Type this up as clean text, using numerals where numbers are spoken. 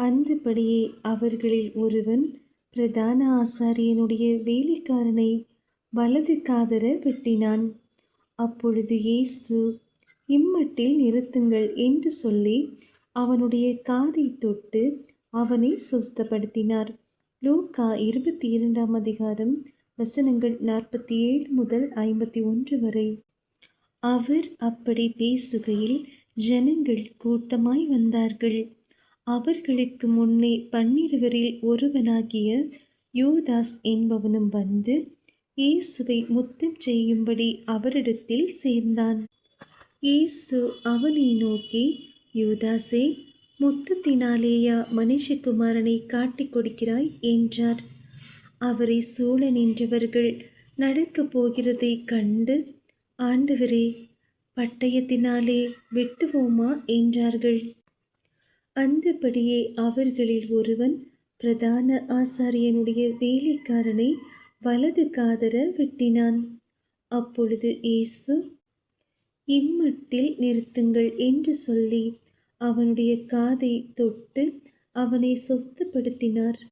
அந்தபடியே அவர்களில் ஒருவன் பிரதான ஆசாரியனுடைய வேலைக்காரனை வலது காதர வெட்டினான். அப்பொழுது இயேசு, இம்மட்டில் நிறுத்துங்கள் என்று சொல்லி அவனுடைய காதை தொட்டு அவனை சுஸ்தப்படுத்தினார். லூக்கா 22ஆம் அதிகாரம் வசனங்கள் 47 முதல் 51 வரை. அவர் அப்படி பேசுகையில் ஜனங்கள் கூட்டமாய் வந்தார்கள். அவர்களுக்கு முன்னே 12 ஒருவனாகிய யூதாஸ் என்பவனும் வந்து இயேசுவை முத்தம் செய்யும்படி அவரிடத்தில் சேர்ந்தான். இயேசு அவனை நோக்கி, யூதாசே, முத்தத்தினாலேயா மனுஷகுமாரனை காட்டிக் கொடுக்கிறாய் என்றார். அவரை சூழ நின்றவர்கள் நடக்கப் போகிறதை கண்டு, ஆண்டவரே, பட்டயத்தினாலே வெட்டுவோமா என்றார்கள். அந்தபடியே அவர்களில் ஒருவன் பிரதான ஆசாரியனுடைய வேலைக்காரனை வலது காதர வெட்டினான். அப்பொழுது இயேசு, இம்மட்டில் நிறுத்துங்கள் என்று சொல்லி அவனுடைய காதை தொட்டு அவனை சொஸ்தப்படுத்தினார்.